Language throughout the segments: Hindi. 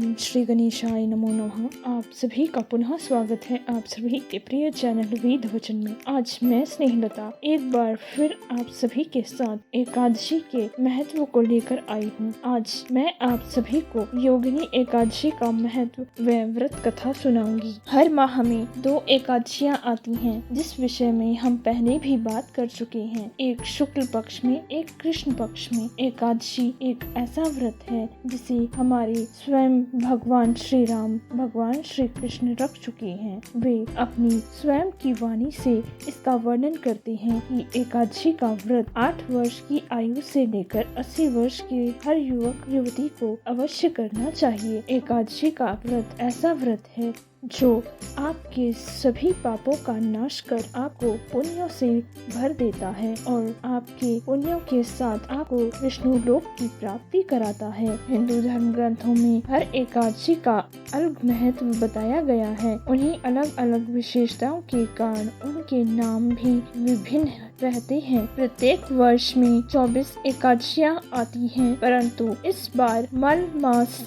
ओम श्री गणेशाय नमो नमः। आप सभी का पुनः स्वागत है आप सभी के प्रिय चैनल वेद वचन में। आज मैं स्नेहलता एक बार फिर आप सभी के साथ एकादशी के महत्व को लेकर आई हूँ। आज मैं आप सभी को योगिनी एकादशी का महत्व व व्रत कथा सुनाऊंगी। हर माह में 2 एकादशियाँ आती हैं, जिस विषय में हम पहले भी बात कर चुके हैं। एक शुक्ल पक्ष में, एक कृष्ण पक्ष में। एकादशी एक ऐसा व्रत है जिसे हमारे स्वयं भगवान श्री राम, भगवान श्री कृष्ण रख चुके हैं। वे अपनी स्वयं की वाणी से इसका वर्णन करते हैं कि एकादशी का व्रत 8 वर्ष की आयु से लेकर 80 वर्ष के हर युवक युवती को अवश्य करना चाहिए। एकादशी का व्रत ऐसा व्रत है जो आपके सभी पापों का नाश कर आपको पुण्यों से भर देता है और आपके पुण्यों के साथ आपको विष्णु लोक की प्राप्ति कराता है। हिंदू धर्म ग्रंथों में हर एकादशी का अलग महत्व बताया गया है। उन्हीं अलग अलग विशेषताओं के कारण उनके नाम भी विभिन्न रहते हैं। प्रत्येक वर्ष में 24 एकादशियाँ आती हैं, परंतु इस बार मल मास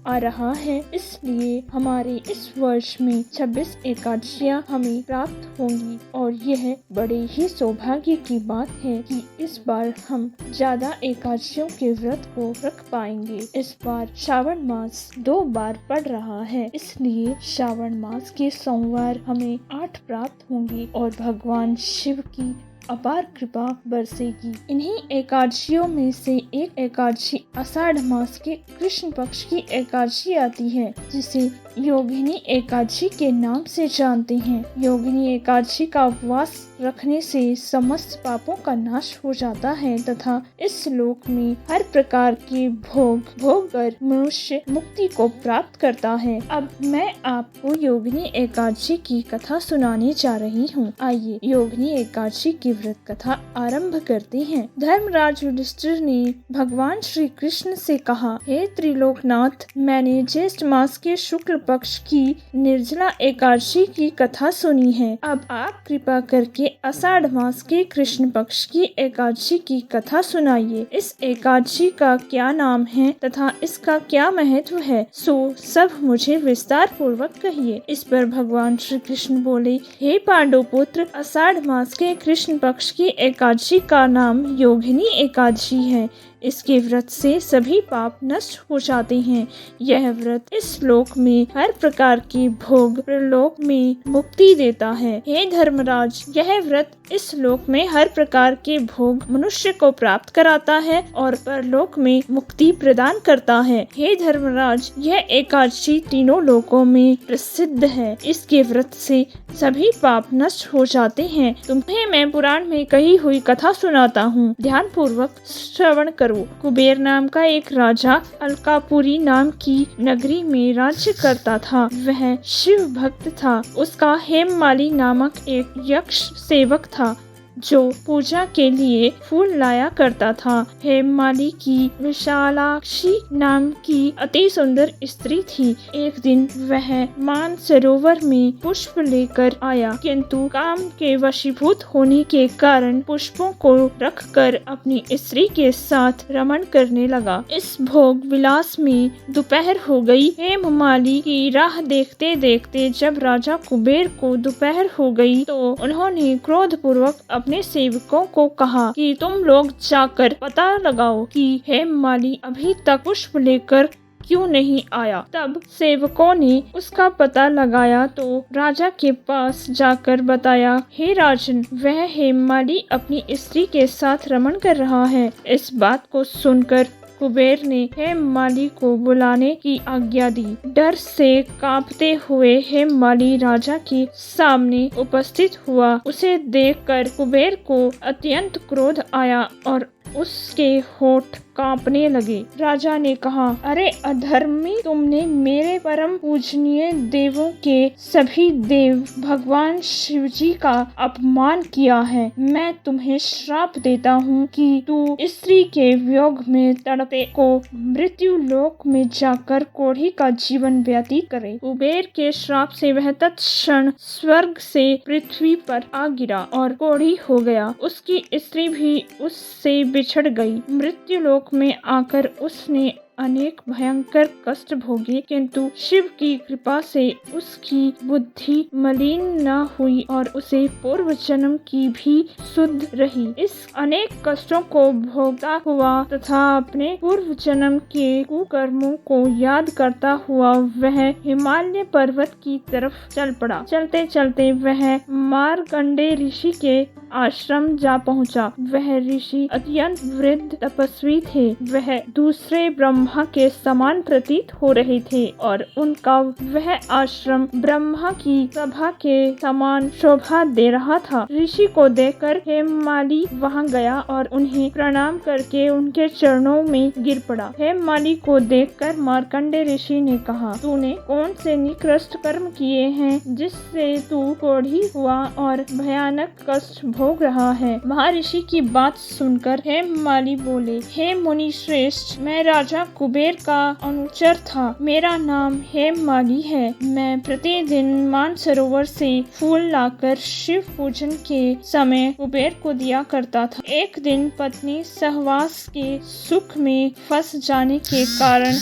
आ रहा है, इसलिए हमारे इस वर्ष में 26 एकादशियाँ हमें प्राप्त होंगी और यह बड़े ही सौभाग्य की बात है कि इस बार हम ज्यादा एकादशियों के व्रत को रख पाएंगे। इस बार श्रावण मास 2 बार पड़ रहा है, इसलिए श्रावण मास के सोमवार हमें 8 प्राप्त होंगे और भगवान शिव की अपार कृपा बरसेगी। इन्हीं एकादशियों में से एक एकादशी आषाढ़ मास के कृष्ण पक्ष की एकादशी आती है, जिसे योगिनी एकादशी के नाम से जानते हैं। योगिनी एकादशी का उपवास रखने से समस्त पापों का नाश हो जाता है तथा इस लोक में हर प्रकार के भोग कर मनुष्य मुक्ति को प्राप्त करता है। अब मैं आपको योगिनी एकादशी की कथा सुनाने जा रही हूँ। आइए योगिनी एकादशी की व्रत कथा आरंभ करते हैं। धर्मराज युधिष्ठिर ने भगवान श्री कृष्ण से कहा, हे त्रिलोकनाथ, मैंने ज्येष्ठ मास के शुक्ल पक्ष की निर्जला एकादशी की कथा सुनी है। अब आप कृपा करके आषाढ़ मास के कृष्ण पक्ष की एकादशी की कथा सुनाइए। इस एकादशी का क्या नाम है तथा इसका क्या महत्व है, सो सब मुझे विस्तार पूर्वक कहिए। इस पर भगवान श्री कृष्ण बोले, हे पांडु पुत्र, आषाढ़ मास के कृष्ण पक्ष की एकादशी का नाम योगिनी एकादशी है। इसके व्रत से सभी पाप नष्ट हो जाते हैं। यह व्रत इस लोक में हर प्रकार के भोग, प्रलोक में मुक्ति देता है। हे धर्मराज, यह व्रत इस लोक में हर प्रकार के भोग मनुष्य को प्राप्त कराता है और परलोक में मुक्ति प्रदान करता है। हे धर्मराज, यह एकादशी तीनों लोकों में प्रसिद्ध है। इसके व्रत से सभी पाप नष्ट हो जाते हैं। तुम्हें मैं पुराण में कही हुई कथा सुनाता हूँ, ध्यान पूर्वक श्रवण करो। कुबेर नाम का एक राजा अलकापुरी नाम की नगरी में राज्य करता था। वह शिव भक्त था। उसका हेममाली नामक एक यक्ष सेवक था जो पूजा के लिए फूल लाया करता था। हेममाली की विशालाक्षी नाम की अति सुंदर स्त्री थी। एक दिन वह मान सरोवर में पुष्प लेकर आया, किंतु काम के वशीभूत होने के कारण पुष्पों को रखकर अपनी स्त्री के साथ रमण करने लगा। इस भोग विलास में दोपहर हो गई। हेममाली की राह देखते देखते जब राजा कुबेर को दोपहर हो गई तो उन्होंने क्रोध पूर्वक अपने सेवकों को कहा कि तुम लोग जाकर पता लगाओ कि हेममाली अभी तक पुष्प लेकर क्यों नहीं आया। तब सेवकों ने उसका पता लगाया तो राजा के पास जाकर बताया, हे राजन, वह हेममाली अपनी स्त्री के साथ रमण कर रहा है। इस बात को सुनकर कुबेर ने हेममाली को बुलाने की आज्ञा दी। डर से कांपते हुए हेममाली राजा के सामने उपस्थित हुआ। उसे देखकर कुबेर को अत्यंत क्रोध आया और उसके होठ कांपने लगे। राजा ने कहा, अरे अधर्मी, तुमने मेरे परम पूजनीय देवों के सभी देव भगवान शिवजी का अपमान किया है। मैं तुम्हें श्राप देता हूँ कि तू स्त्री के वियोग में तड़पे को मृत्यु लोक में जाकर कोढ़ी का जीवन व्यतीत करे। कुबेर के श्राप से वह तत्क्षण स्वर्ग से पृथ्वी पर आ गिरा और कोढ़ी हो गया। उसकी स्त्री भी उससे बिछड़ गई। मृत्यु लोक में आकर उसने अनेक भयंकर कष्ट भोगे, किंतु शिव की कृपा से उसकी बुद्धि मलिन न हुई और उसे पूर्व जन्म की भी सुध रही। इस अनेक कष्टों को भोगता हुआ तथा अपने पूर्व जन्म के कुकर्मों को याद करता हुआ वह हिमालय पर्वत की तरफ चल पड़ा। चलते चलते वह मार्कंडेय ऋषि के आश्रम जा पहुंचा। वह ऋषि अत्यंत वृद्ध तपस्वी थे। वह दूसरे ब्रह्मा के समान प्रतीत हो रहे थे और उनका वह आश्रम ब्रह्मा की सभा के समान शोभा दे रहा था। ऋषि को देखकर हेममाली वहां गया और उन्हें प्रणाम करके उनके चरणों में गिर पड़ा। हेममाली को देखकर मार्कंडेय ऋषि ने कहा, तूने कौन से निकृष्ट कर्म किए हैं जिससे तू कोढ़ी हुआ और भयानक कष्ट भोग रहा है। महर्षि की बात सुनकर हेममाली बोले, हे मुनि श्रेष्ठ, मैं राजा कुबेर का अनुचर था। मेरा नाम हेममाली है। मैं प्रतिदिन मानसरोवर से फूल लाकर शिव पूजन के समय कुबेर को दिया करता था। एक दिन पत्नी सहवास के सुख में फंस जाने के कारण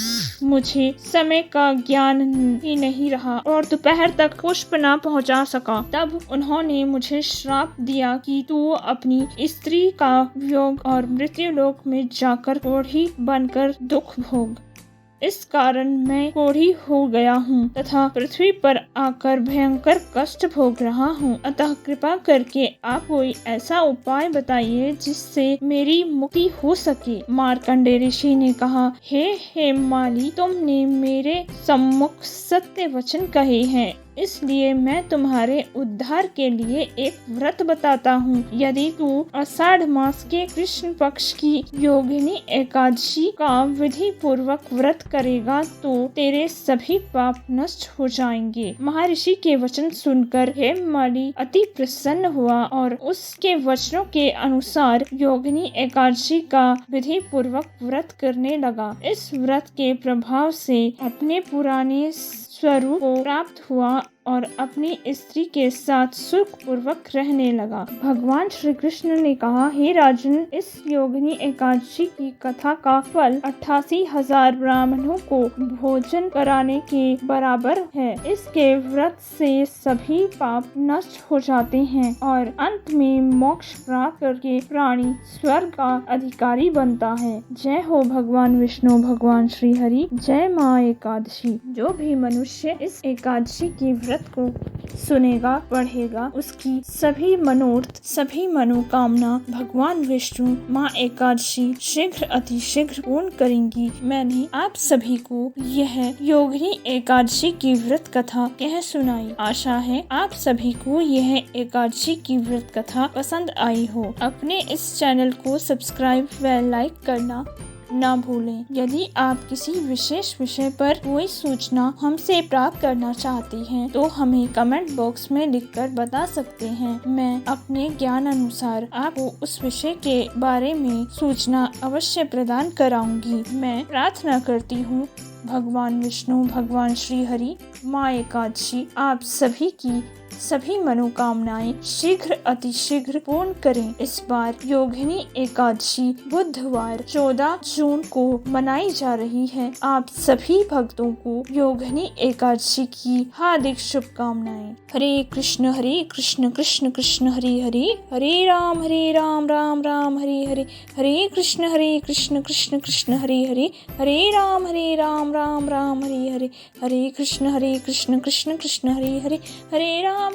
मुझे समय का ज्ञान ही नहीं रहा और दोपहर तक पुष्प न पहुंचा सका। तब उन्होंने मुझे श्राप दिया कि तू अपनी स्त्री का वियोग और मृत्यु लोक में जाकर कोढ़ी बनकर दुख भोग। इस कारण मैं कोढ़ी हो गया हूँ तथा पृथ्वी पर आकर भयंकर कष्ट भोग रहा हूँ। अतः कृपा करके आप कोई ऐसा उपाय बताइए जिससे मेरी मुक्ति हो सके। मार्कंडेय ऋषि ने कहा, हे हेममाली, तुमने मेरे सम्मुख सत्य वचन कहे हैं, इसलिए मैं तुम्हारे उद्धार के लिए एक व्रत बताता हूँ। यदि तू आषाढ़ मास के कृष्ण पक्ष की योगिनी एकादशी का विधि पूर्वक व्रत करेगा तो तेरे सभी पाप नष्ट हो जाएंगे। महर्षि के वचन सुनकर हेममाली अति प्रसन्न हुआ और उसके वचनों के अनुसार योगिनी एकादशी का विधि पूर्वक व्रत करने लगा। इस व्रत के प्रभाव से अपने पुराने स्वरूप को प्राप्त हुआ और अपनी स्त्री के साथ सुख पूर्वक रहने लगा। भगवान श्री कृष्ण ने कहा, हे राजन, इस योगिनी एकादशी की कथा का फल 88,000 ब्राह्मणों को भोजन कराने के बराबर है। इसके व्रत से सभी पाप नष्ट हो जाते हैं और अंत में मोक्ष प्राप्त करके प्राणी स्वर्ग का अधिकारी बनता है। जय हो भगवान विष्णु, भगवान श्री हरि, जय माँ एकादशी। जो भी मनुष्य इस एकादशी की व्रत को सुनेगा, पढ़ेगा, उसकी सभी मनोरथ, सभी मनोकामना भगवान विष्णु माँ एकादशी शीघ्र अतिशीघ्र पूर्ण करेंगी। मैंने आप सभी को यह योगिनी एकादशी की व्रत कथा कह सुनाई। आशा है आप सभी को यह एकादशी की व्रत कथा पसंद आई हो। अपने इस चैनल को सब्सक्राइब व लाइक करना ना भूलें। यदि आप किसी विशेष विषय पर कोई सूचना हमसे प्राप्त करना चाहती हैं, तो हमें कमेंट बॉक्स में लिखकर बता सकते हैं। मैं अपने ज्ञान अनुसार आपको उस विषय के बारे में सूचना अवश्य प्रदान कराऊंगी। मैं प्रार्थना करती हूँ भगवान विष्णु, भगवान श्री हरि, माँ एकादशी आप सभी की सभी मनोकामनाएं शीघ्र अतिशीघ्र पूर्ण करें। इस बार योगिनी एकादशी बुधवार 14 जून को मनाई जा रही है। आप सभी भक्तों को योगिनी एकादशी की हार्दिक शुभकामनाएं। हरे कृष्ण कृष्ण कृष्ण हरे हरे, हरे राम राम राम हरे हरे, हरे कृष्ण कृष्ण कृष्ण हरे हरे, हरे राम राम राम हरे हरे, हरे कृष्ण कृष्ण कृष्ण हरे हरे, हरे राम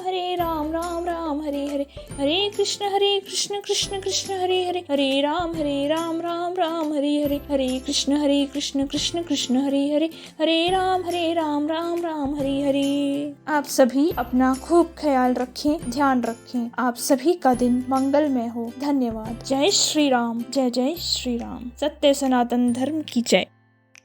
राम हरे हरे, हरे कृष्ण कृष्ण कृष्ण हरे हरे, हरे राम राम हरे हरे, हरे कृष्ण कृष्ण कृष्ण हरे हरे, हरे राम राम हरे हरे। आप सभी अपना खूब ख्याल रखें, ध्यान रखें। आप सभी का दिन मंगलमय हो। धन्यवाद। जय श्री राम, जय जय श्री राम। सत्य सनातन धर्म की जय।